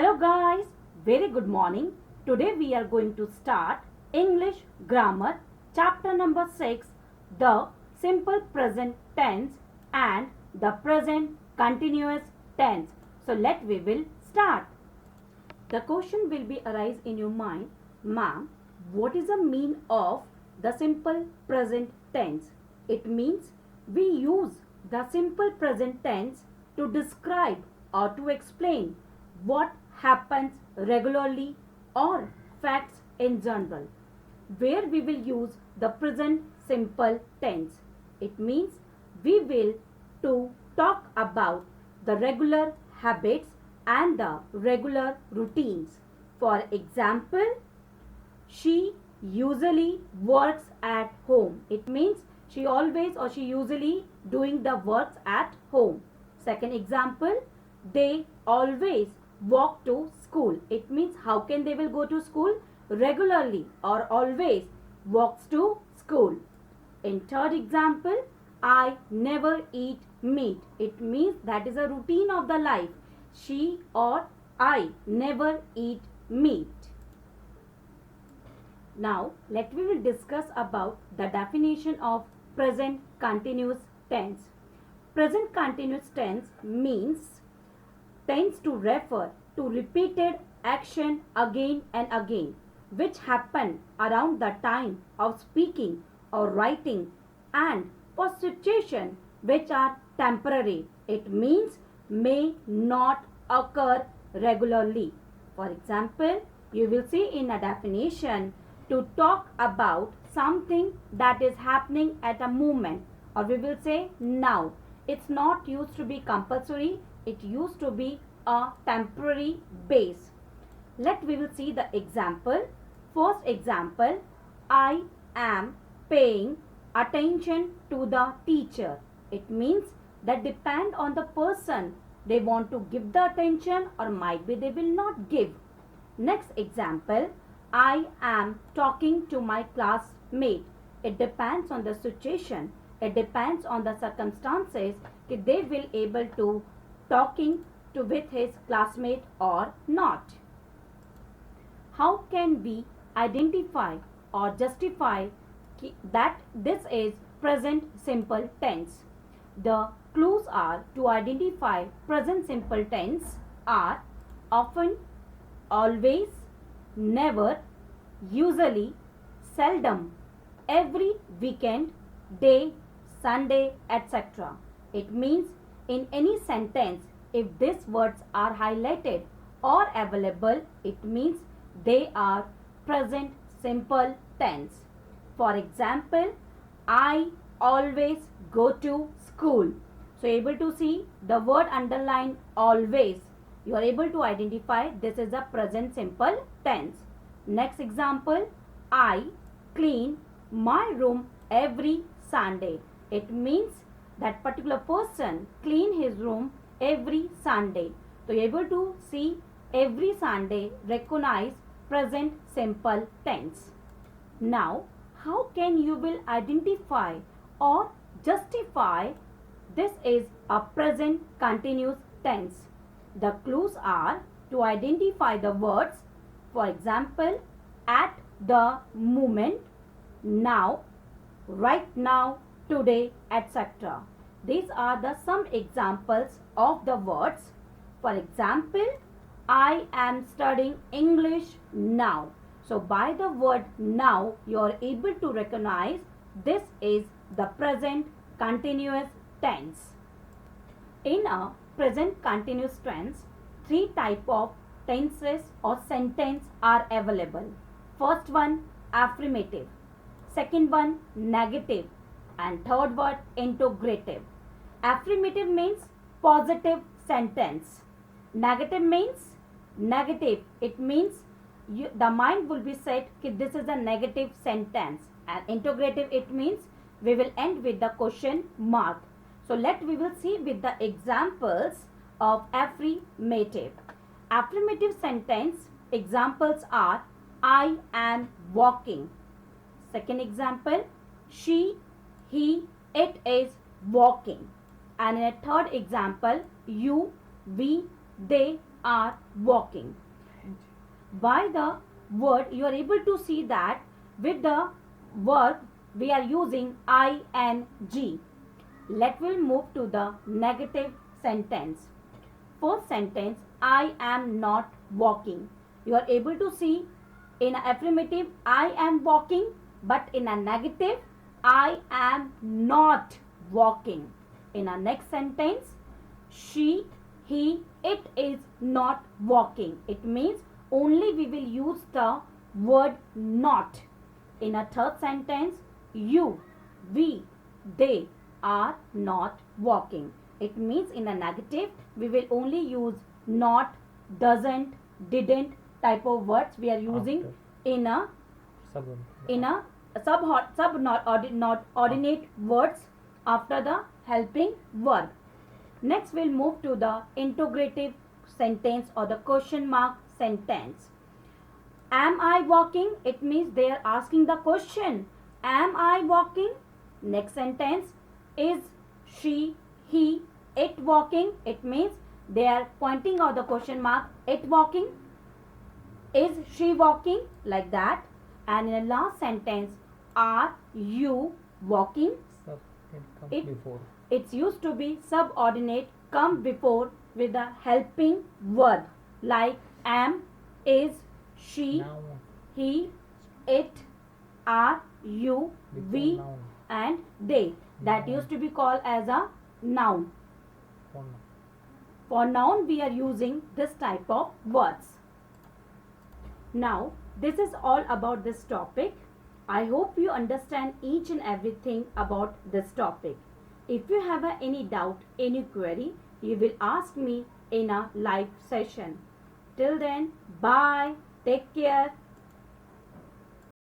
Hello guys, very good morning. Today we are going to start English Grammar chapter number 6, the simple present tense and the present continuous tense. So we will start. The question will be arise in your mind, ma'am, what is the mean of the simple present tense? It means we use the simple present tense to describe or to explain what happens regularly or facts in general. Where we will use the present simple tense. It means we will to talk about the regular habits and the regular routines. For example, she usually works at home. It means she always or she usually doing the works at home. Second example, they always walk to school. It means how can they will go to school? Regularly or always walks to school. In third example, I never eat meat. It means that is a routine of the life. She or I never eat meat. Now we will discuss about the definition of present continuous tense. Present continuous tense means tends to refer to repeated action again and again which happen around the time of speaking or writing and for situation which are temporary. It means may not occur regularly. For example, you will see in a definition to talk about something that is happening at a moment, or we will say now. It's not used to be compulsory, it used to be a temporary base. We will see the example. First example, I am paying attention to the teacher. It means that depend on the person. They want to give the attention or might be they will not give. Next example, I am talking to my classmate. It depends on the situation. It depends on the circumstances if they will able to talking to with his classmate or not. How can we identify or justify that this is present simple tense? The clues are to identify present simple tense are often, always, never, usually, seldom, every weekend, day, Sunday, etc. It means in any sentence if these words are highlighted or available, it means they are present simple tense. For example, I always go to school. So able to see the word underlined always. You are able to identify this is a present simple tense. Next example, I clean my room every Sunday. It means that particular person clean his room every Sunday. So you are able to see every Sunday, recognize present simple tense. Now, how can you will identify or justify this is a present continuous tense? The clues are to identify the words, for example, at the moment, now, right now, today, etc. These are the some examples of the words. For example, I am studying English now. So by the word now, you are able to recognize this is the present continuous tense. In a present continuous tense, three type of tenses or sentence are available. First one, affirmative. Second one, negative. And third word, interrogative. Affirmative means positive sentence. Negative means negative. It means the mind will be said that this is a negative sentence. And interrogative, it means we will end with the question mark. So we will see with the examples of affirmative. Affirmative sentence examples are I am walking. Second example, she, he, it is walking. And in a third example, you, we, they are walking. By the word, you are able to see that with the verb we are using ing. Let us move to the negative sentence. First sentence, I am not walking. You are able to see in an affirmative, I am walking, but in a negative, I am not walking. In our next sentence, she, he, it is not walking. It means only we will use the word not. In a third sentence, you, we, they are not walking. It means in a negative, we will only use not, doesn't, didn't type of words we are using in a subordinate words after the helping verb. Next, we'll move to the interrogative sentence or the question mark sentence. Am I walking? It means they are asking the question. Am I walking? Next sentence. Is she, he, it walking? It means they are pointing out the question mark. It walking? Is she walking? Like that. And in the last sentence, are you walking? It's used to be subordinate come before with a helping verb like am, is, she, he, it, are, you, we and they. That used to be called as a noun. For noun we are using this type of words. Now this is all about this topic. I hope you understand each and everything about this topic. If you have any doubt, any query, you will ask me in a live session. Till then, bye. Take care.